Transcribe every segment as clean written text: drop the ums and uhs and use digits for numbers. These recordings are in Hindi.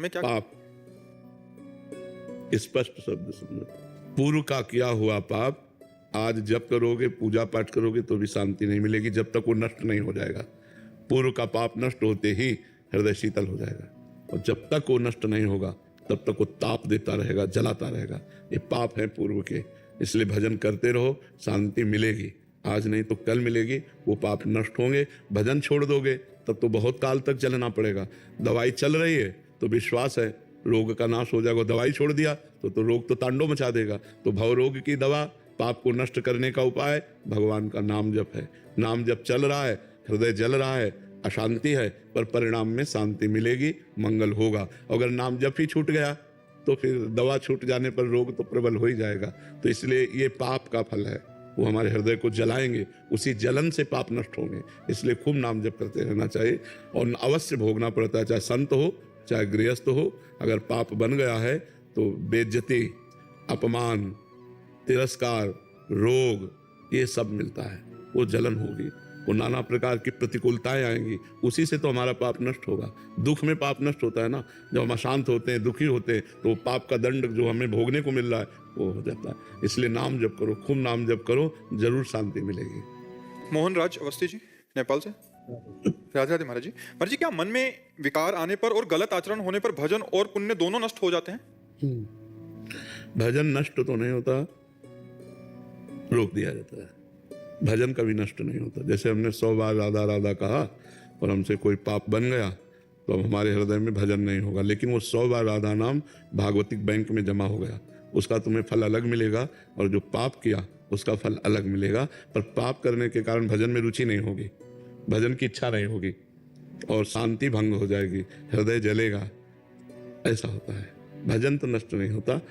हमें क्या पाप, स्पष्ट शब्द समझो, पूर्व का किया हुआ पाप आज जब करोगे, पूजा पाठ करोगे तो भी शांति नहीं मिलेगी जब तक वो नष्ट नहीं हो जाएगा। पूर्व का पाप नष्ट होते ही हृदय शीतल हो जाएगा, और जब तक वो नष्ट नहीं होगा तब तक वो ताप देता रहेगा, जलाता रहेगा। ये पाप है पूर्व के, इसलिए भजन करते रहो, शांति मिलेगी। आज नहीं तो कल मिलेगी, वो पाप नष्ट होंगे। भजन छोड़ दोगे तब तो बहुत काल तक चलना पड़ेगा। दवाई चल रही है तो विश्वास है रोग का नाश हो जाएगा। दवाई छोड़ दिया तो रोग तो तांडव मचा देगा। तो भव रोग की दवा, पाप को नष्ट करने का उपाय भगवान का नाम जप है। नाम जप चल रहा है, हृदय जल रहा है, अशांति है, पर परिणाम में शांति मिलेगी, मंगल होगा। अगर नाम जप ही छूट गया तो फिर दवा छूट जाने पर रोग तो प्रबल हो ही जाएगा। तो इसलिए ये पाप का फल है, वो हमारे हृदय को जलाएंगे, उसी जलन से पाप नष्ट होंगे। इसलिए खूब नाम जप करते रहना चाहिए, और अवश्य भोगना पड़ता है, चाहे संत हो चाहे गृहस्थ हो। अगर पाप बन गया है तो बेइज्जती, अपमान, तिरस्कार, रोग, ये सब मिलता है। वो जलन होगी, वो नाना प्रकार की प्रतिकूलताएं आएंगी, उसी से तो हमारा पाप नष्ट होगा। दुख में पाप नष्ट होता है ना, जब हम अशांत होते हैं, दुखी होते हैं, तो पाप का दंड जो हमें भोगने को मिल रहा है वो हो जाता है। इसलिए नाम जप करो, खूब नाम जप करो, जरूर शांति मिलेगी। मोहन राज अवस्थी जी नेपाल से। राधे राधे महाराज जी। महाराज जी, क्या मन में विकार आने पर और गलत आचरण होने पर भजन और पुण्य दोनों नष्ट हो जाते हैं? भजन नष्ट तो नहीं होता, रोक दिया जाता है। भजन कभी नष्ट नहीं होता। जैसे हमने 100 बार राधा राधा कहा और हमसे कोई पाप बन गया तो अब हमारे हृदय में भजन नहीं होगा, लेकिन वो 100 बार राधा नाम भागवतिक बैंक में जमा हो गया, उसका तुम्हें फल अलग मिलेगा, और जो पाप किया उसका फल अलग मिलेगा। पर पाप करने के कारण भजन में रुचि नहीं होगी, भजन की इच्छा नहीं होगी, और शांति भंग हो जाएगी, हृदय जलेगा। ऐसा होता है। भजन तो नष्ट नहीं होता।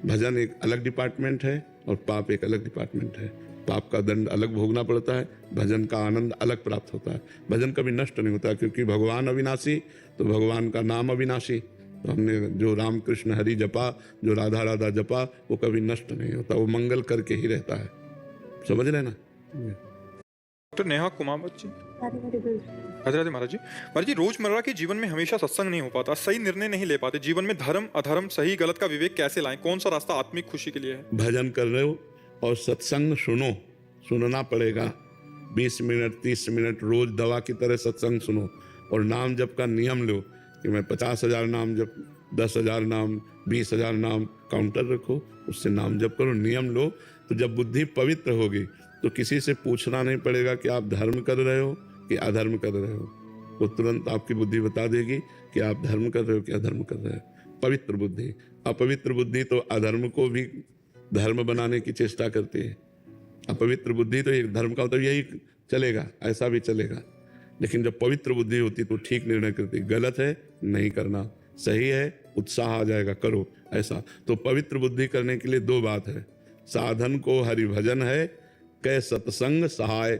भजन एक अलग डिपार्टमेंट है और पाप एक अलग डिपार्टमेंट है। पाप का दंड अलग भोगना पड़ता है, भजन का आनंद अलग प्राप्त होता है। भजन कभी नष्ट नहीं होता, क्योंकि भगवान अविनाशी, तो भगवान का नाम अविनाशी। तो हमने जो राम कृष्ण हरि जपा, जो राधा राधा जपा, वो कभी नष्ट नहीं होता, वो मंगल करके ही रहता है। समझ रहे ना? डॉक्टर नेहा कुमावत जी। राधे राधे महाराज जी। महाराज जी, रोजमर्रा के जीवन में हमेशा सत्संग नहीं हो पाता, सही निर्णय नहीं ले पाते। जीवन में धर्म अधर्म, सही गलत का विवेक कैसे लाएं? कौन सा रास्ता आत्मिक खुशी के लिए है? भजन कर रहे हो और सत्संग सुनो, सुनना पड़ेगा। 20 मिनट 30 मिनट रोज दवा की तरह सत्संग सुनो, और नाम जप का नियम लो कि मैं 50,000 नाम जप, 10,000 नाम, 20,000 नाम काउंटर रखो, उससे नाम जप करो, नियम लो। तो जब बुद्धि पवित्र होगी तो किसी से पूछना नहीं पड़ेगा कि आप धर्म कर रहे हो कि अधर्म कर रहे हो। वो तुरंत आपकी बुद्धि बता देगी कि आप धर्म कर रहे हो कि अधर्म कर रहे हो। पवित्र बुद्धि। अपवित्र बुद्धि तो अधर्म को भी धर्म बनाने की चेष्टा करती है। अपवित्र बुद्धि तो एक धर्म का मतलब यही चलेगा, ऐसा भी चलेगा। लेकिन जब पवित्र बुद्धि होती तो ठीक निर्णय करती, गलत है नहीं करना, सही है उत्साह आ जाएगा, करो ऐसा। तो पवित्र बुद्धि करने के लिए 2 बात है, साधन को हरि भजन है, कै सत्संग सहाय।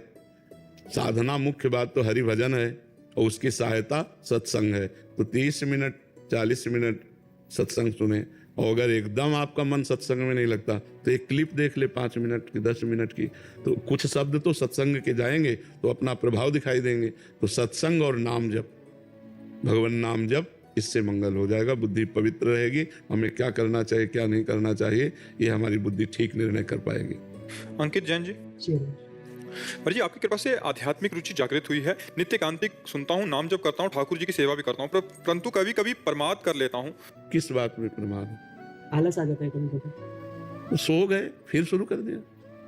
साधना मुख्य बात तो हरि भजन है, और उसकी सहायता सत्संग है। तो 30 मिनट 40 मिनट सत्संग सुने, और अगर एकदम आपका मन सत्संग में नहीं लगता तो एक क्लिप देख ले 5 मिनट की 10 मिनट की, तो कुछ शब्द तो सत्संग के जाएंगे तो अपना प्रभाव दिखाई देंगे। तो सत्संग और नाम जप, भगवान नाम जप, इससे मंगल हो जाएगा, बुद्धि पवित्र रहेगी। हमें क्या करना चाहिए क्या नहीं करना चाहिए, ये हमारी बुद्धि ठीक निर्णय कर पाएगी। अंकित जैन जी। महाराज जी, आपकी कृपा से आध्यात्मिक रुचि जागृत हुई है। नित्य कांतिक सुनता हूँ, नाम जप करता हूँ, ठाकुर जी की सेवा भी करता हूँ, परंतु कभी कभी प्रमाद कर लेता हूँ। किस बात में प्रमाद? आलस आ जाता है कभी कभी। तो सो गए फिर शुरू कर दिया।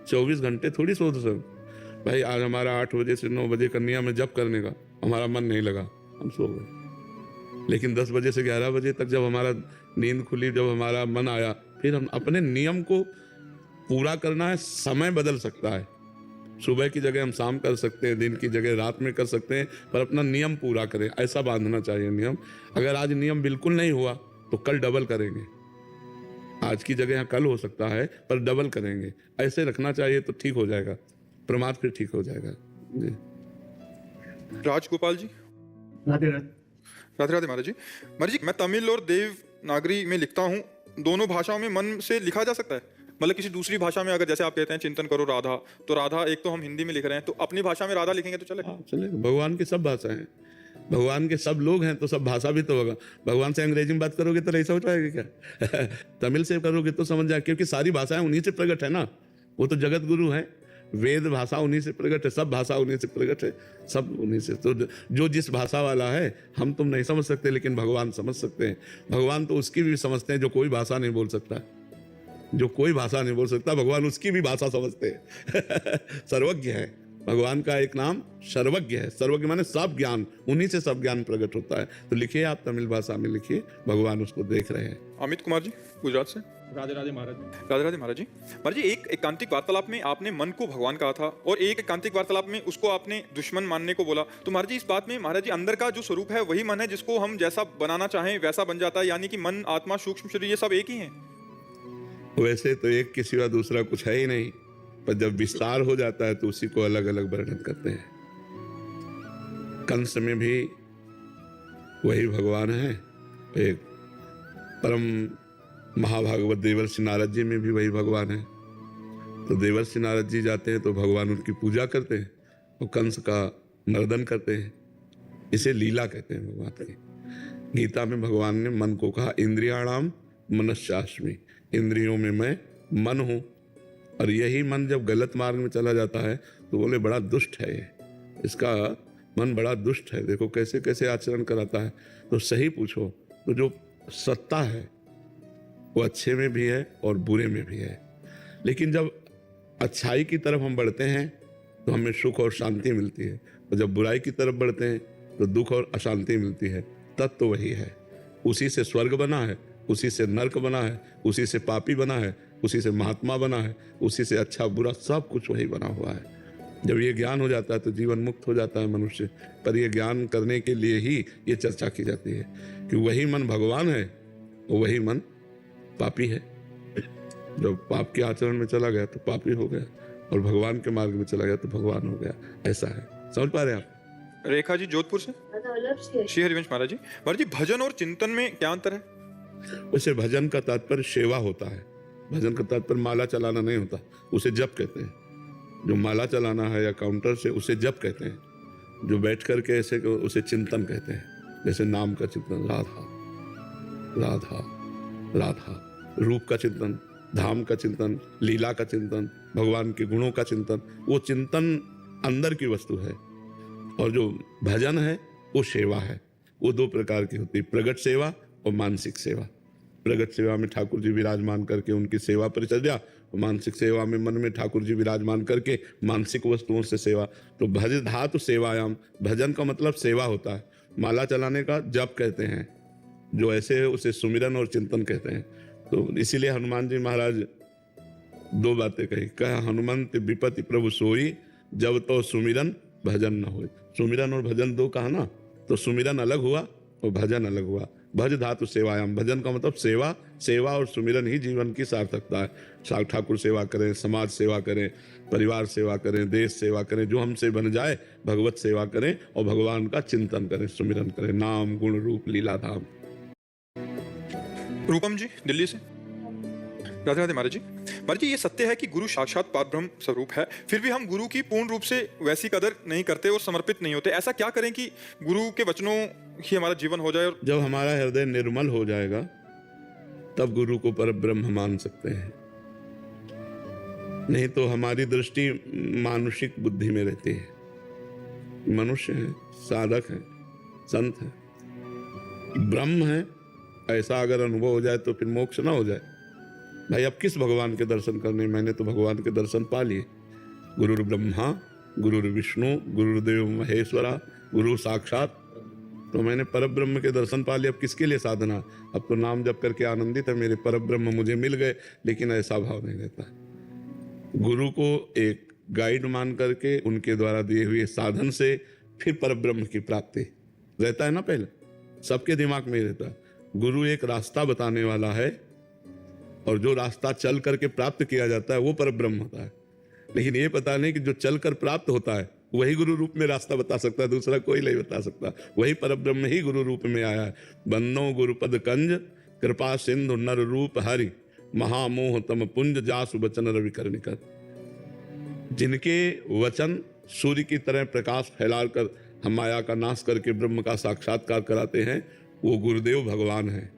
24 घंटे थोड़ी सो सब। भाई आज हमारा 8 बजे से 9 बजे का नियम है जप करने का, हमारा मन नहीं लगा, हम सो गए। लेकिन 10 बजे से 11 बजे तक जब हमारा नींद खुली, जब हमारा मन आया, फिर हम अपने नियम को पूरा करना है। समय बदल सकता है, सुबह की जगह हम शाम कर सकते हैं, दिन की जगह रात में कर सकते हैं, पर अपना नियम पूरा करें, ऐसा बांधना चाहिए नियम। अगर आज नियम बिल्कुल नहीं हुआ तो कल डबल करेंगे। आज की जगह कल हो सकता है पर डबल करेंगे, ऐसे रखना चाहिए तो ठीक हो जाएगा, प्रमाद फिर ठीक हो जाएगा जी। राजगोपाल जी। राधे राधे। राधे राधे महाराज जी। महाराज जी, मैं तमिल और देवनागरी में लिखता हूँ, दोनों भाषाओं में मन से लिखा जा सकता है? मतलब किसी दूसरी भाषा में अगर जैसे आप कहते हैं चिंतन करो राधा, तो राधा एक तो हम हिंदी में लिख रहे हैं, तो अपनी भाषा में राधा लिखेंगे तो चलेगा? चलेगा। भगवान की सब भाषाएं हैं, भगवान के सब लोग हैं तो सब भाषा भी तो होगा। भगवान से अंग्रेजी में बात करोगे तो नहीं समझ पाएगा क्या? तमिल से करोगे तो समझ जाए, क्योंकि सारी भाषाएं उन्हीं से प्रकट है ना। वो तो जगत गुरु है, वेद भाषा उन्हीं से प्रकट है, सब भाषा उन्हीं से प्रकट है, सब उन्हीं से। तो जो जिस भाषा वाला है हम तुम नहीं समझ सकते, लेकिन भगवान समझ सकते हैं। भगवान तो उसकी भी समझते हैं जो कोई भाषा नहीं बोल सकता, जो कोई भाषा नहीं बोल सकता, भगवान उसकी भी भाषा समझते हैं। सर्वज्ञ है भगवान का एक नाम, सर्वज्ञ है। सर्वज्ञ माने सब ज्ञान, उन्हीं से सब ज्ञान प्रकट होता है। तो लिखिए, आप तमिल भाषा में लिखिए, भगवान उसको देख रहे हैं। अमित कुमार जी गुजरात से। राधे राधे महाराज। राधे राधे महाराज जी। महाराज जी, एक एकांतिक वार्तालाप में आपने मन को भगवान कहा था और एक एकांतिक वार्तालाप में उसको आपने दुश्मन मानने को बोला। तो महाराज जी, इस बात में महाराज जी अंदर का जो स्वरूप है वही मन है जिसको हम जैसा बनाना चाहें वैसा बन जाता है, यानी कि मन, आत्मा, सूक्ष्म शरीर ये सब एक ही है? वैसे तो एक के सिवा दूसरा कुछ है ही नहीं, पर जब विस्तार हो जाता है तो उसी को अलग अलग वर्णन करते हैं। कंस में भी वही भगवान है, एक परम महाभागवत देवर्षि नारद जी में भी वही भगवान है। तो देवर्षि नारद जी जाते हैं तो भगवान उनकी पूजा करते हैं और कंस का मर्दन करते हैं। इसे लीला कहते हैं भगवान की। गीता में भगवान ने मन को कहा, इंद्रियाणाम मनश्चास्मि, इंद्रियों में मैं मन हूँ। और यही मन जब गलत मार्ग में चला जाता है तो बोले बड़ा दुष्ट है ये, इसका मन बड़ा दुष्ट है, देखो कैसे कैसे आचरण कराता है। तो सही पूछो तो जो सत्ता है वो अच्छे में भी है और बुरे में भी है। लेकिन जब अच्छाई की तरफ हम बढ़ते हैं तो हमें सुख और शांति मिलती है, और जब बुराई की तरफ बढ़ते हैं तो दुख और अशांति मिलती है। तत्व तो वही है, उसी से स्वर्ग बना है, उसी से नरक बना है, उसी से पापी बना है, उसी से महात्मा बना है, उसी से अच्छा बुरा सब कुछ वही बना हुआ है। जब ये ज्ञान हो जाता है तो जीवन मुक्त हो जाता है मनुष्य। पर ये ज्ञान करने के लिए ही ये चर्चा की जाती है कि वही मन भगवान है और वही मन पापी है। जब पाप के आचरण में चला गया तो पापी हो गया, और भगवान के मार्ग में चला गया तो भगवान हो गया। ऐसा है, समझ पा रहे हैं आप? रेखा जी जोधपुर से। श्री हरिवंश महाराज जी। महाराज जी, भजन और चिंतन में क्या अंतर है? वैसे भजन का तात्पर्य सेवा होता है, भजन का तात्पर्य माला चलाना नहीं होता, उसे जप कहते हैं। जो माला चलाना है या काउंटर से, उसे जप कहते हैं। जो बैठ करके ऐसे उसे चिंतन कहते हैं। जैसे नाम का चिंतन, राधा राधा राधा, रूप का चिंतन, धाम का चिंतन, लीला का चिंतन, भगवान के गुणों का चिंतन, वो चिंतन अंदर की वस्तु है। और जो भजन है वो सेवा है। वो दो प्रकार की होती है, प्रगट सेवा और मानसिक सेवा। प्रगट सेवा में ठाकुर जी विराजमान करके उनकी सेवा परिचर्या, और मानसिक सेवा में मन में ठाकुर जी विराजमान करके मानसिक वस्तुओं से सेवा। तो भज धातु सेवायाम, भजन का मतलब सेवा होता है। माला चलाने का जप कहते हैं, जो ऐसे है उसे सुमिरन और चिंतन कहते हैं। तो इसीलिए हनुमान जी महाराज दो बातें कही, कहा हनुमंत विपत्ति प्रभु सोई, जब तो सुमिरन भजन न हो। सुमिरन और भजन दो कहा ना, तो सुमिरन अलग हुआ और भजन अलग हुआ। भज धातु सेवायाम, भजन का मतलब सेवा, सेवा और सुमिरन ही जीवन की सार्थकता है। ठाकुर सेवा करें, समाज सेवा करें, परिवार सेवा करें, देश सेवा करें, जो हमसे बन जाए भगवत सेवा करें और भगवान का चिंतन करें, सुमिरन करें, नाम गुण रूप लीला धाम। रूपम जी दिल्ली से। राधे राधे महाराज जी। महाराज जी, ये सत्य है कि गुरु साक्षात परब्रह्म स्वरूप है, फिर भी हम गुरु की पूर्ण रूप से वैसी कदर नहीं करते और समर्पित नहीं होते। ऐसा क्या करें कि गुरु के वचनों ही हमारा जीवन हो जाए? और जब हमारा हृदय निर्मल हो जाएगा तब गुरु को परब्रह्म मान सकते हैं। नहीं तो हमारी दृष्टि मानुषिक बुद्धि में रहती है। मनुष्य है, साधक है, संत है, ब्रह्म है, ऐसा अगर अनुभव हो जाए तो फिर मोक्ष ना हो जाए। भाई अब किस भगवान के दर्शन करने, मैंने तो भगवान के दर्शन पा लिए। गुरुर् ब्रह्मा गुरुर् विष्णु गुरुर्देव महेश्वरा गुरु साक्षात, तो मैंने परब्रह्म के दर्शन पा लिए। अब किसके लिए साधना? अब तो नाम जप करके आनंदित है, मेरे परब्रह्म मुझे मिल गए। लेकिन ऐसा भाव नहीं रहता। गुरु को एक गाइड मान करके उनके द्वारा दिए हुए साधन से फिर परब्रह्म की प्राप्ति रहता है ना। पहले सबके दिमाग में रहता है गुरु एक रास्ता बताने वाला है, और जो रास्ता चल करके प्राप्त किया जाता है वो परब्रह्म होता है। लेकिन ये पता नहीं कि जो चल कर प्राप्त होता है वही गुरु रूप में रास्ता बता सकता है, दूसरा कोई नहीं बता सकता। वही परब्रह्म ही गुरु रूप में आया है। बन्नो गुरुपद कंज कृपा सिंधु नर रूप हरि, महामोह तम पुंज जासु वचन रवि करनिकर। जिनके वचन सूर्य की तरह प्रकाश फैला कर हम माया का नाश करके ब्रह्म का साक्षात्कार कराते हैं, वो गुरुदेव भगवान है,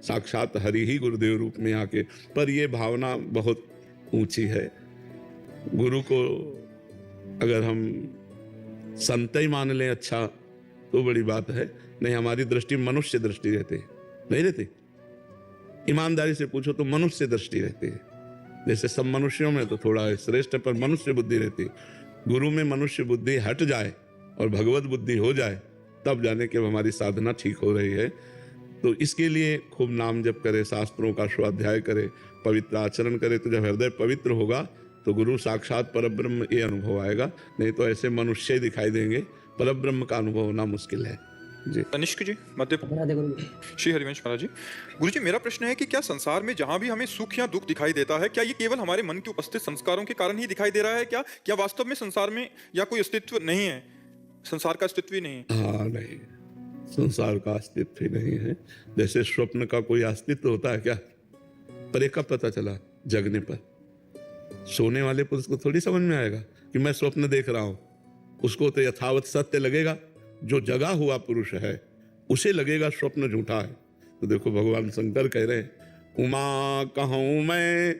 साक्षात हरि ही गुरुदेव रूप में आके। पर ये भावना बहुत ऊंची है। गुरु को अगर हम संत ही मान लें अच्छा तो बड़ी बात है, नहीं हमारी दृष्टि मनुष्य दृष्टि रहती है, नहीं रहती। ईमानदारी से पूछो तो मनुष्य दृष्टि रहती है। जैसे सब मनुष्यों में तो थोड़ा श्रेष्ठ है, पर मनुष्य बुद्धि रहती है। गुरु में मनुष्य बुद्धि हट जाए और भगवत बुद्धि हो जाए, तब जाने कि हमारी साधना ठीक हो रही है। तो इसके लिए खूब नाम जप करे, शास्त्रों का स्वाध्याय करे, पवित्र आचरण करे। तो जब हृदय पवित्र होगा तो गुरु साक्षात परब्रह्म ये अनुभव आएगा, नहीं तो ऐसे मनुष्य ही दिखाई देंगे, परब्रह्म का अनुभव होना मुश्किल है जी। तनिष्क जी, मध्य राधे गुरु जी। श्री हरिवंश महाराज जी। गुरु जी, मेरा प्रश्न है कि क्या संसार में जहां भी हमें सुख या दुख दिखाई देता है, क्या ये केवल हमारे मन के उपस्थित संस्कारों के कारण ही दिखाई दे रहा है? क्या वास्तव में संसार में या कोई अस्तित्व नहीं है, संसार का अस्तित्व ही नहीं है? हाँ, नहीं, संसार का अस्तित्व ही नहीं है। जैसे स्वप्न का कोई अस्तित्व होता है क्या? पर एक कब पता चला? जगने पर। सोने वाले पुरुष को थोड़ी समझ में आएगा कि मैं स्वप्न देख रहा हूं। उसको तो यथावत सत्य लगेगा। जो जगा हुआ पुरुष है उसे लगेगा स्वप्न झूठा है। तो देखो भगवान शंकर कह रहे हैं, उमा कहूं मैं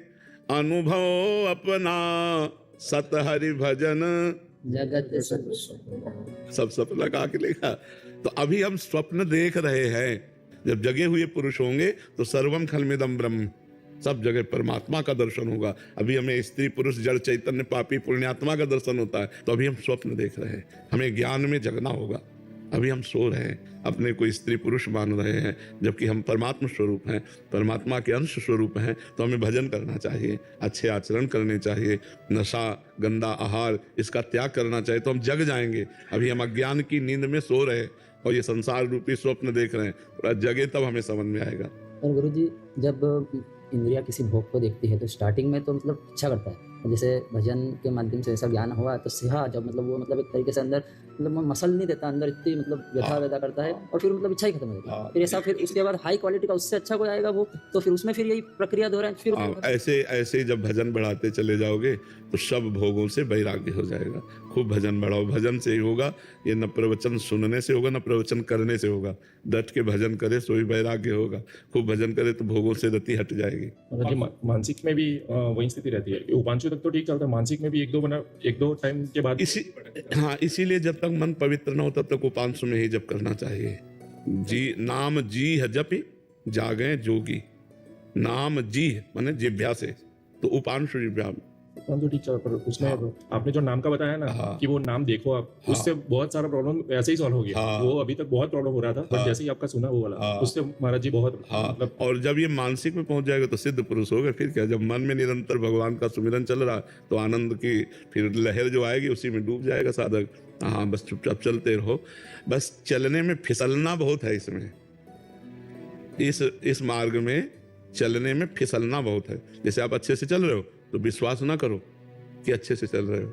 अनुभव अपना, सत हरि भजन जगत सब सपना कहा के लेगा। तो अभी हम स्वप्न देख रहे हैं। जब जगे हुए पुरुष होंगे तो सर्वम खलमिदम ब्रह्म, सब जगह परमात्मा का दर्शन होगा। अभी हमें स्त्री पुरुष जड़ चैतन्य पापी पुण्यात्मा का दर्शन होता है, तो अभी हम स्वप्न देख रहे हैं। हमें ज्ञान में जगना होगा। अभी हम सो रहे हैं, अपने को स्त्री पुरुष मान रहे हैं, जबकि हम परमात्मा स्वरूप हैं, परमात्मा के अंश स्वरूप हैं। तो हमें भजन करना चाहिए, अच्छे आचरण करने चाहिए, नशा गंदा आहार इसका त्याग करना चाहिए, तो हम जग जाएंगे। अभी हम अज्ञान की नींद में सो रहे हैं और ये संसार रूपी स्वप्न देख रहे हैं। थोड़ा जगे तब हमें समझ में आएगा। और गुरु जी, जब इंद्रिया किसी भोग को देखती है तो स्टार्टिंग में तो मतलब अच्छा करता है, जैसे भजन के माध्यम से ऐसा ज्ञान हुआ तो सिहा जब मतलब वो मतलब एक तरीके से अंदर मतलब वो मसल नहीं देता, अंदर इतनी मतलब व्यथा पैदा करता है और फिर मतलब इच्छा ही खत्म हो जाती है। फिर ऐसा फिर उसके बाद हाई क्वालिटी का उससे अच्छा कोई आएगा वो, तो फिर उसमें फिर यही प्रक्रिया दोहराएं फिर ऐसे ऐसे जब भजन बढ़ाते चले जाओगे तो सब भोगों से वैराग्य हो जाएगा। खूब भजन बढ़ाओ, भजन से ही होगा। ये न प्रवचन सुनने से होगा न प्रवचन करने से होगा। डट के भजन करे सो ही वैराग्य होगा। खूब भजन करे तो भोगों से रति हट जाएगी। मानसिक में भी वही स्थिति रहती है। उपांशु तक तो ठीक चलता है, मानसिक में भी एक दो टाइम के बाद इसीलिए जब तक मन पवित्र न हो तब तक उपांशु में ही जप करना चाहिए। जी नाम जी है जपि जागे जोगी, नाम जी माने जिभ्या से, तो उपांशु जिभ्या तो ठीक चल। पर उसमें आपने जो नाम का बताया ना कि वो नाम देखो आप, उससे बहुत सारा प्रॉब्लम ऐसे ही सॉल्व हो गया। वो अभी तक बहुत प्रॉब्लम हो रहा था, पर जैसे ही आपका सुना वो वाला, उससे महाराज जी बहुत मतलब। और जब ये मानसिक में पहुंच जाएगा तो सिद्ध पुरुष होगा। फिर क्या, जब मन में निरंतर भगवान का सुमिरन चल रहा तो आनंद की फिर लहर जो आएगी उसी में डूब जाएगा साधक। हाँ, बस चुपचाप चलते रहो। बस चलने में फिसलना बहुत है। इसमें इस मार्ग में चलने में फिसलना बहुत है। जैसे आप अच्छे से चल रहे हो तो विश्वास ना करो कि अच्छे से चल रहे हो।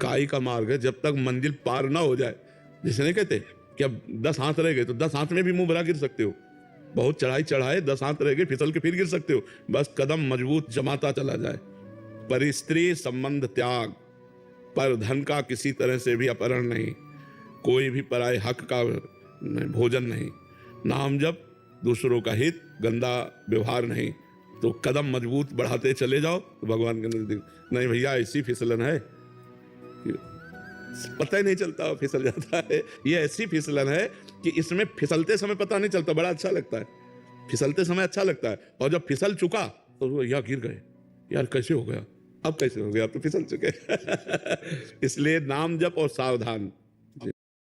काई का मार्ग है, जब तक मंजिल पार ना हो जाए। जैसे नहीं कहते कि अब 10 हाथ रह गए तो 10 हाथ में भी मुंह भरा गिर सकते हो। बहुत चढ़ाई चढ़ाए, 10 हाथ रह गए, फिसल के फिर गिर सकते हो। बस कदम मजबूत जमाता चला जाए। पर स्त्री संबंध त्याग, पर धन का किसी तरह से भी अपहरण नहीं, कोई भी पराये हक का भोजन नहीं, नाम जप, दूसरों का हित, गंदा व्यवहार नहीं। तो कदम मजबूत बढ़ाते चले जाओ तो भगवान के नजदीक। नहीं भैया, ऐसी फिसलन है पता ही नहीं चलता, फिसल जाता है। ये ऐसी फिसलन है कि इसमें फिसलते समय पता नहीं चलता, बड़ा अच्छा लगता है। फिसलते समय अच्छा लगता है, और जब फिसल चुका तो यार गिर गए, यार कैसे हो गया, अब कैसे हो गया, तो फिसल चुके। इसलिए नाम जप और सावधान।